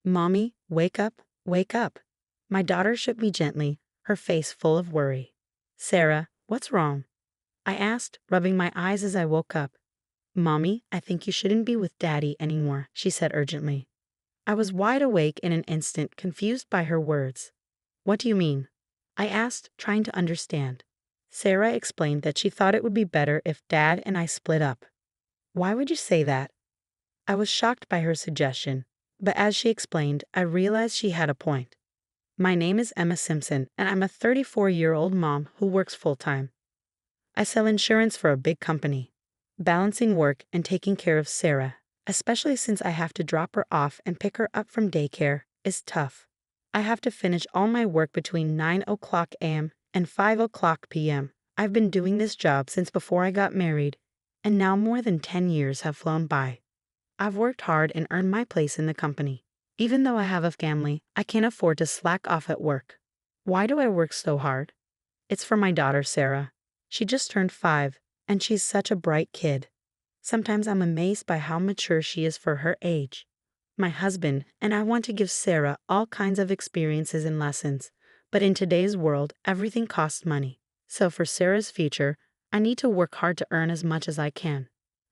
Mommy, wake up, wake up. My daughter shook me gently, her face full of worry. Sarah, what's wrong? I asked, rubbing my eyes as I woke up. Mommy, I think you shouldn't be with Daddy anymore, she said urgently. I was wide awake in an instant, confused by her words. What do you mean? I asked, trying to understand. Sarah explained that she thought it would be better if Dad and I split up. Why would you say that? I was shocked by her suggestion, but as she explained, I realized she had a point. My name is Emma Simpson, and I'm a 34-year-old mom who works full-time. I sell insurance for a big company. Balancing work and taking care of Sarah, especially since I have to drop her off and pick her up from daycare, is tough. I have to finish all my work between 9 o'clock a.m. and 5 o'clock p.m. I've been doing this job since before I got married, and now more than 10 years have flown by. I've worked hard and earned my place in the company. Even though I have a family, I can't afford to slack off at work. Why do I work so hard? It's for my daughter, Sarah. She just turned 5, and she's such a bright kid. Sometimes I'm amazed by how mature she is for her age. My husband and I want to give Sarah all kinds of experiences and lessons, but in today's world, everything costs money. So for Sarah's future, I need to work hard to earn as much as I can.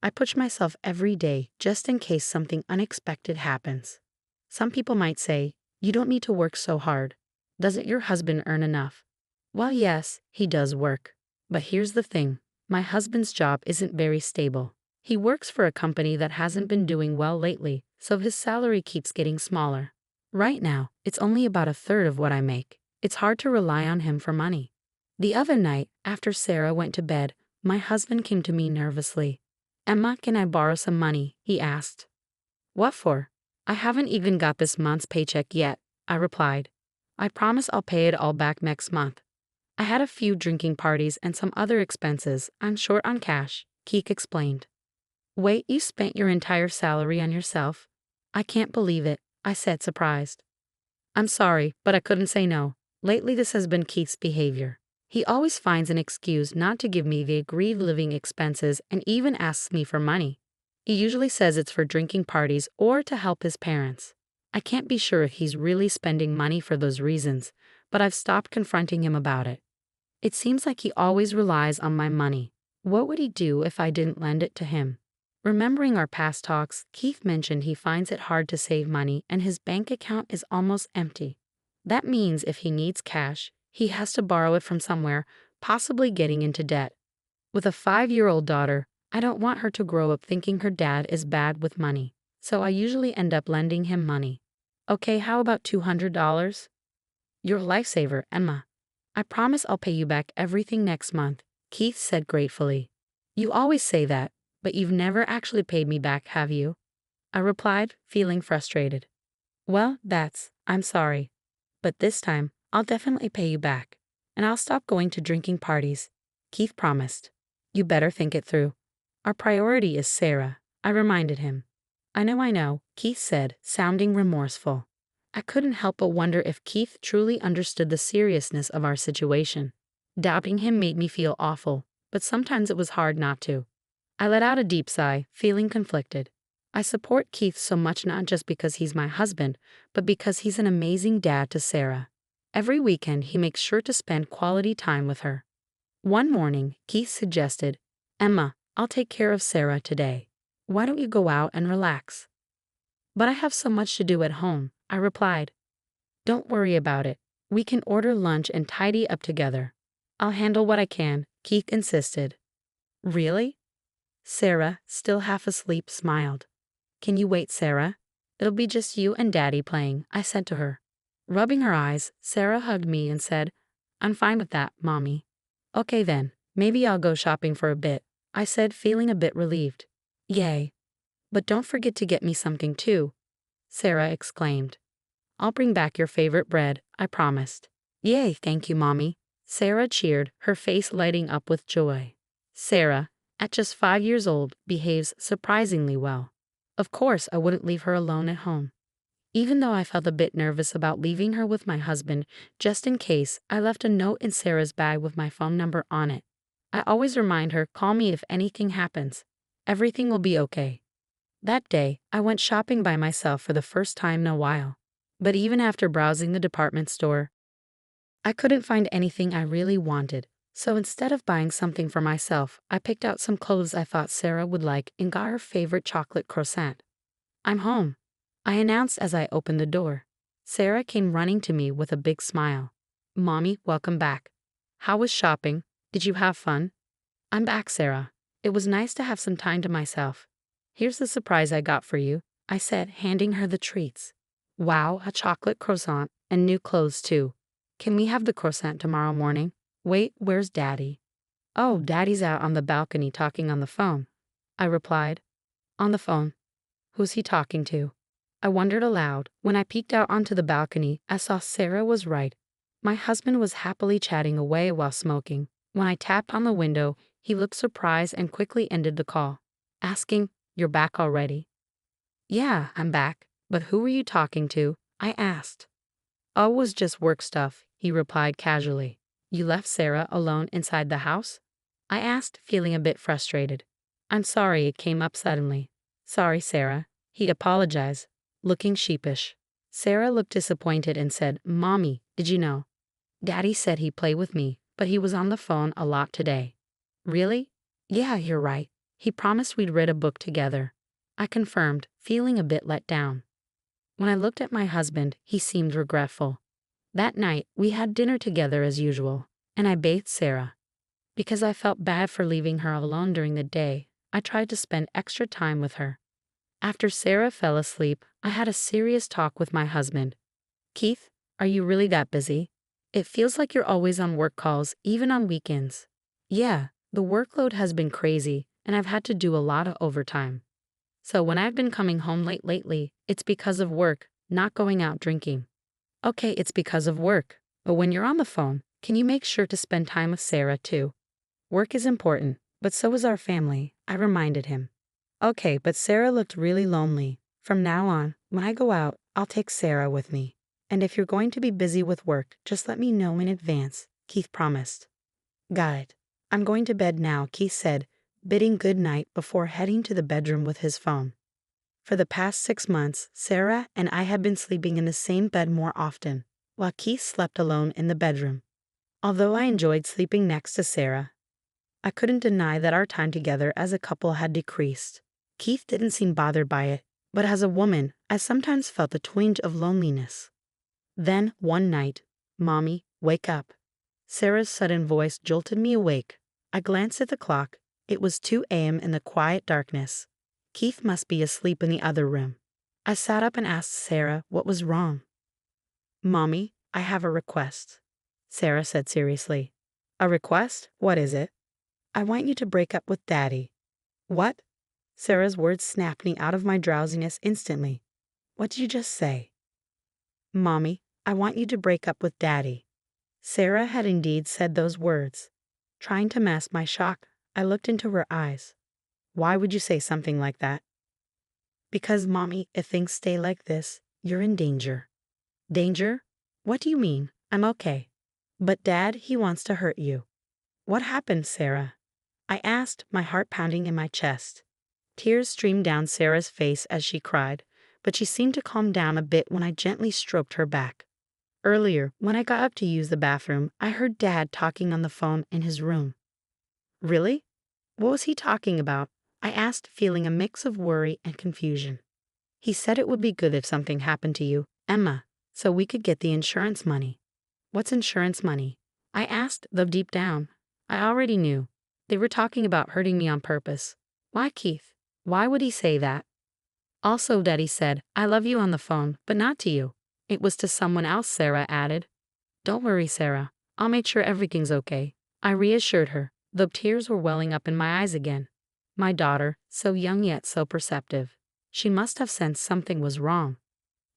I push myself every day just in case something unexpected happens. Some people might say, you don't need to work so hard. Doesn't your husband earn enough? Well, yes, he does work. But here's the thing. My husband's job isn't very stable. He works for a company that hasn't been doing well lately, so his salary keeps getting smaller. Right now, it's only about a third of what I make. It's hard to rely on him for money. The other night, after Sarah went to bed, my husband came to me nervously. Emma, can I borrow some money? He asked. What for? I haven't even got this month's paycheck yet, I replied. I promise I'll pay it all back next month. I had a few drinking parties and some other expenses. I'm short on cash, Keek explained. Wait, you spent your entire salary on yourself? I can't believe it, I said, surprised. I'm sorry, but I couldn't say no. Lately this has been Keith's behavior. He always finds an excuse not to give me the agreed living expenses and even asks me for money. He usually says it's for drinking parties or to help his parents. I can't be sure if he's really spending money for those reasons, but I've stopped confronting him about it. It seems like he always relies on my money. What would he do if I didn't lend it to him? Remembering our past talks, Keith mentioned he finds it hard to save money and his bank account is almost empty. That means if he needs cash, he has to borrow it from somewhere, possibly getting into debt. With a 5-year-old daughter, I don't want her to grow up thinking her dad is bad with money, so I usually end up lending him money. Okay, how about $200? You're a lifesaver, Emma. I promise I'll pay you back everything next month, Keith said gratefully. You always say that, but you've never actually paid me back, have you? I replied, feeling frustrated. Well, I'm sorry. But this time, I'll definitely pay you back, and I'll stop going to drinking parties, Keith promised. You better think it through. Our priority is Sarah, I reminded him. I know, Keith said, sounding remorseful. I couldn't help but wonder if Keith truly understood the seriousness of our situation. Doubting him made me feel awful, but sometimes it was hard not to. I let out a deep sigh, feeling conflicted. I support Keith so much not just because he's my husband, but because he's an amazing dad to Sarah. Every weekend he makes sure to spend quality time with her. One morning, Keith suggested, Emma, I'll take care of Sarah today. Why don't you go out and relax? But I have so much to do at home, I replied. Don't worry about it. We can order lunch and tidy up together. I'll handle what I can, Keith insisted. Really? Sarah, still half asleep, smiled. Can you wait, Sarah? It'll be just you and Daddy playing, I said to her. Rubbing her eyes, Sarah hugged me and said, I'm fine with that, Mommy. Okay then, maybe I'll go shopping for a bit, I said, feeling a bit relieved. Yay. But don't forget to get me something too, Sarah exclaimed. I'll bring back your favorite bread, I promised. Yay, thank you, Mommy. Sarah cheered, her face lighting up with joy. Sarah, at just 5 years old, behaves surprisingly well. Of course, I wouldn't leave her alone at home. Even though I felt a bit nervous about leaving her with my husband, just in case, I left a note in Sarah's bag with my phone number on it. I always remind her, call me if anything happens. Everything will be okay. That day, I went shopping by myself for the first time in a while. But even after browsing the department store, I couldn't find anything I really wanted. So instead of buying something for myself, I picked out some clothes I thought Sarah would like and got her favorite chocolate croissant. I'm home, I announced as I opened the door. Sarah came running to me with a big smile. Mommy, welcome back. How was shopping? Did you have fun? I'm back, Sarah. It was nice to have some time to myself. Here's the surprise I got for you, I said, handing her the treats. Wow, a chocolate croissant, and new clothes too. Can we have the croissant tomorrow morning? Wait, where's Daddy? Oh, Daddy's out on the balcony talking on the phone, I replied. On the phone? Who's he talking to? I wondered aloud. When I peeked out onto the balcony, I saw Sarah was right. My husband was happily chatting away while smoking. When I tapped on the window, he looked surprised and quickly ended the call, asking, "You're back already?" Yeah, I'm back. But who were you talking to? I asked. Oh, it was just work stuff, he replied casually. You left Sarah alone inside the house? I asked, feeling a bit frustrated. I'm sorry it came up suddenly. Sorry, Sarah. He apologized, looking sheepish. Sarah looked disappointed and said, Mommy, did you know? Daddy said he'd play with me, but he was on the phone a lot today. Really? Yeah, you're right. He promised we'd read a book together. I confirmed, feeling a bit let down. When I looked at my husband, he seemed regretful. That night, we had dinner together as usual, and I bathed Sarah. Because I felt bad for leaving her alone during the day, I tried to spend extra time with her. After Sarah fell asleep, I had a serious talk with my husband. Keith, are you really that busy? It feels like you're always on work calls, even on weekends. Yeah, the workload has been crazy, and I've had to do a lot of overtime. So when I've been coming home late lately, it's because of work, not going out drinking. Okay, it's because of work, but when you're on the phone, can you make sure to spend time with Sarah too? Work is important, but so is our family, I reminded him. Okay, but Sarah looked really lonely. From now on, when I go out, I'll take Sarah with me. And if you're going to be busy with work, just let me know in advance, Keith promised. Got it. I'm going to bed now, Keith said, bidding good night before heading to the bedroom with his phone. For the past 6 months, Sarah and I had been sleeping in the same bed more often, while Keith slept alone in the bedroom. Although I enjoyed sleeping next to Sarah, I couldn't deny that our time together as a couple had decreased. Keith didn't seem bothered by it, but as a woman, I sometimes felt a twinge of loneliness. Then, one night, Mommy, wake up. Sarah's sudden voice jolted me awake. I glanced at the clock. It was 2 a.m. in the quiet darkness. Keith must be asleep in the other room. I sat up and asked Sarah what was wrong. Mommy, I have a request, Sarah said seriously. A request? What is it? I want you to break up with Daddy. What? Sarah's words snapped me out of my drowsiness instantly. What did you just say? Mommy, I want you to break up with Daddy. Sarah had indeed said those words. Trying to mask my shock, I looked into her eyes. Why would you say something like that? Because, Mommy, if things stay like this, you're in danger. Danger? What do you mean? I'm okay. But Dad, he wants to hurt you. What happened, Sarah? I asked, my heart pounding in my chest. Tears streamed down Sarah's face as she cried, but she seemed to calm down a bit when I gently stroked her back. Earlier, when I got up to use the bathroom, I heard Dad talking on the phone in his room. Really? What was he talking about? I asked, feeling a mix of worry and confusion. He said it would be good if something happened to you, Emma, so we could get the insurance money. What's insurance money? I asked, though deep down, I already knew. They were talking about hurting me on purpose. Why, Keith? Why would he say that? Also, Daddy said, I love you on the phone, but not to you. It was to someone else, Sarah added. Don't worry, Sarah. I'll make sure everything's okay. I reassured her, though tears were welling up in my eyes again. My daughter, so young yet so perceptive. She must have sensed something was wrong.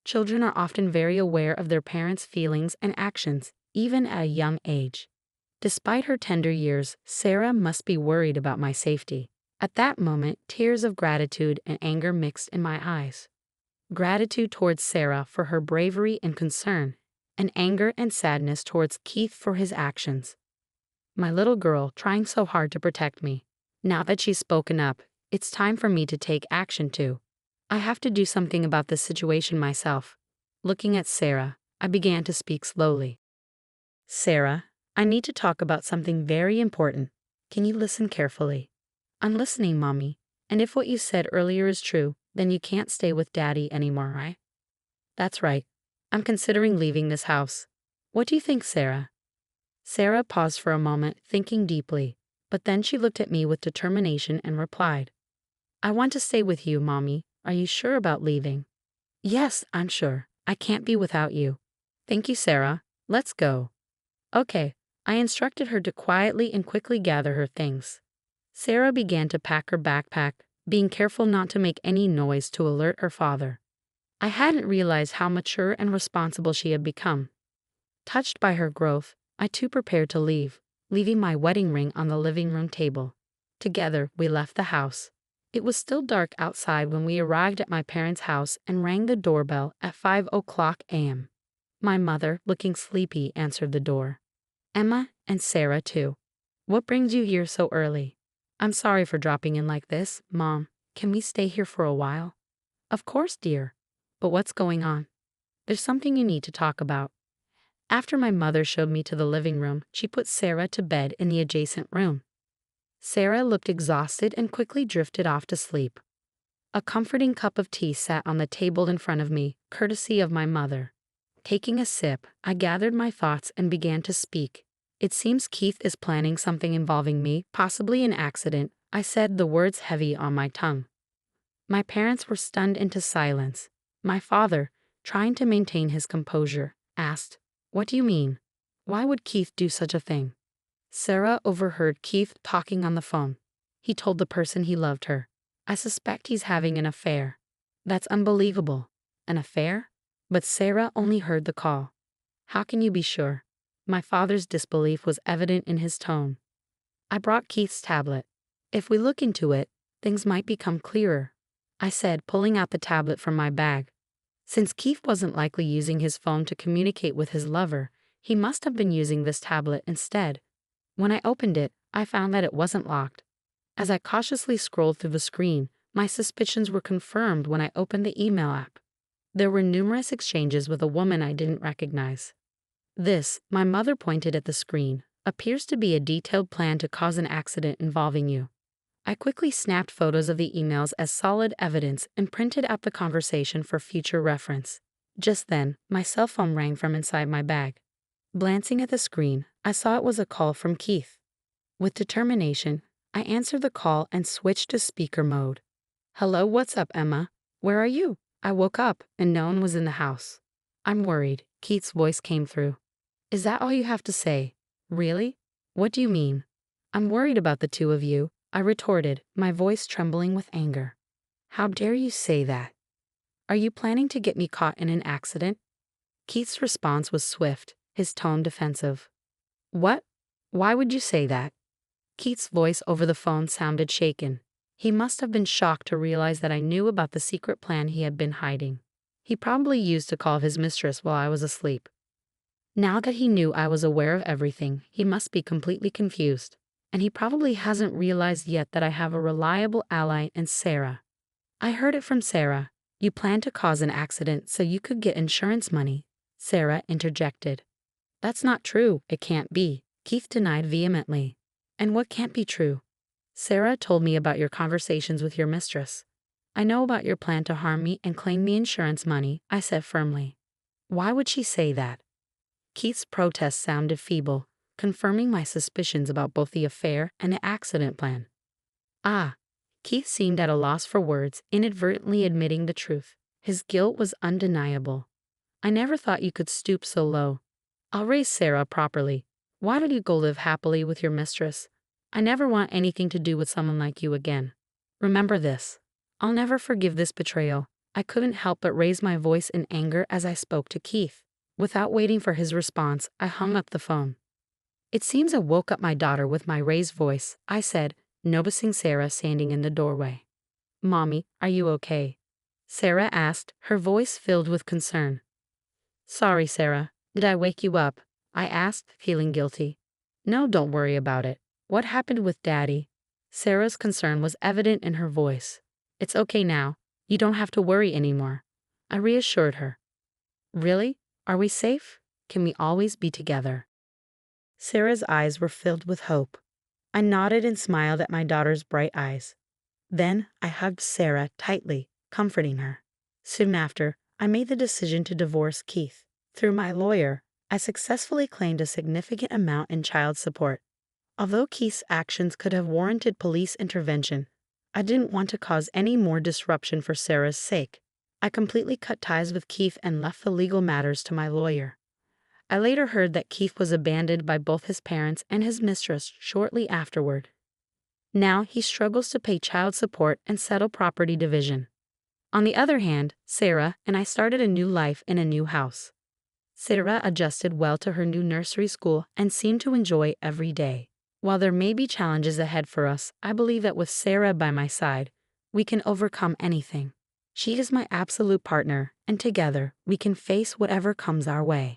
Children are often very aware of their parents' feelings and actions, even at a young age. Despite her tender years, Sarah must be worried about my safety. At that moment, tears of gratitude and anger mixed in my eyes. Gratitude towards Sarah for her bravery and concern, and anger and sadness towards Keith for his actions. My little girl trying so hard to protect me. Now that she's spoken up, it's time for me to take action too. I have to do something about this situation myself. Looking at Sarah, I began to speak slowly. Sarah, I need to talk about something very important. Can you listen carefully? I'm listening, Mommy. And if what you said earlier is true, then you can't stay with Daddy anymore, right? That's right. I'm considering leaving this house. What do you think, Sarah? Sarah paused for a moment, thinking deeply, but then she looked at me with determination and replied, I want to stay with you, Mommy. Are you sure about leaving? Yes, I'm sure. I can't be without you. Thank you, Sarah. Let's go. Okay. I instructed her to quietly and quickly gather her things. Sarah began to pack her backpack, being careful not to make any noise to alert her father. I hadn't realized how mature and responsible she had become. Touched by her growth, I too prepared to leave, leaving my wedding ring on the living room table. Together, we left the house. It was still dark outside when we arrived at my parents' house and rang the doorbell at 5:00 a.m. My mother, looking sleepy, answered the door. Emma and Sarah, too. What brings you here so early? I'm sorry for dropping in like this, Mom. Can we stay here for a while? Of course, dear. But what's going on? There's something you need to talk about. After my mother showed me to the living room, she put Sarah to bed in the adjacent room. Sarah looked exhausted and quickly drifted off to sleep. A comforting cup of tea sat on the table in front of me, courtesy of my mother. Taking a sip, I gathered my thoughts and began to speak. It seems Keith is planning something involving me, possibly an accident. I said, the words heavy on my tongue. My parents were stunned into silence. My father, trying to maintain his composure, asked, What do you mean? Why would Keith do such a thing? Sarah overheard Keith talking on the phone. He told the person he loved her. I suspect he's having an affair. That's unbelievable. An affair? But Sarah only heard the call. How can you be sure? My father's disbelief was evident in his tone. I brought Keith's tablet. If we look into it, things might become clearer, I said, pulling out the tablet from my bag. Since Keith wasn't likely using his phone to communicate with his lover, he must have been using this tablet instead. When I opened it, I found that it wasn't locked. As I cautiously scrolled through the screen, my suspicions were confirmed when I opened the email app. There were numerous exchanges with a woman I didn't recognize. This, my mother pointed at the screen, appears to be a detailed plan to cause an accident involving you. I quickly snapped photos of the emails as solid evidence and printed out the conversation for future reference. Just then, my cell phone rang from inside my bag. Glancing at the screen, I saw it was a call from Keith. With determination, I answered the call and switched to speaker mode. Hello, what's up, Emma? Where are you? I woke up and no one was in the house. I'm worried, Keith's voice came through. Is that all you have to say? Really? What do you mean? I'm worried about the two of you, I retorted, my voice trembling with anger. How dare you say that? Are you planning to get me caught in an accident? Keith's response was swift, his tone defensive. What? Why would you say that? Keith's voice over the phone sounded shaken. He must have been shocked to realize that I knew about the secret plan he had been hiding. He probably used to call his mistress while I was asleep. Now that he knew I was aware of everything, he must be completely confused. And he probably hasn't realized yet that I have a reliable ally in Sarah. I heard it from Sarah. You planned to cause an accident so you could get insurance money, Sarah interjected. That's not true, it can't be, Keith denied vehemently. And what can't be true? Sarah told me about your conversations with your mistress. I know about your plan to harm me and claim me insurance money, I said firmly. Why would she say that? Keith's protest sounded feeble, confirming my suspicions about both the affair and the accident plan. Ah, Keith seemed at a loss for words, inadvertently admitting the truth. His guilt was undeniable. I never thought you could stoop so low. I'll raise Sarah properly. Why don't you go live happily with your mistress? I never want anything to do with someone like you again. Remember this. I'll never forgive this betrayal. I couldn't help but raise my voice in anger as I spoke to Keith. Without waiting for his response, I hung up the phone. It seems I woke up my daughter with my raised voice, I said, noticing Sarah standing in the doorway. Mommy, are you okay? Sarah asked, her voice filled with concern. Sorry, Sarah. Did I wake you up? I asked, feeling guilty. No, don't worry about it. What happened with Daddy? Sarah's concern was evident in her voice. It's okay now. You don't have to worry anymore, I reassured her. Really? Are we safe? Can we always be together? Sarah's eyes were filled with hope. I nodded and smiled at my daughter's bright eyes. Then I hugged Sarah tightly, comforting her. Soon after, I made the decision to divorce Keith. Through my lawyer, I successfully claimed a significant amount in child support. Although Keith's actions could have warranted police intervention, I didn't want to cause any more disruption for Sarah's sake. I completely cut ties with Keith and left the legal matters to my lawyer. I later heard that Keith was abandoned by both his parents and his mistress shortly afterward. Now he struggles to pay child support and settle property division. On the other hand, Sarah and I started a new life in a new house. Sarah adjusted well to her new nursery school and seemed to enjoy every day. While there may be challenges ahead for us, I believe that with Sarah by my side, we can overcome anything. She is my absolute partner, and together we can face whatever comes our way.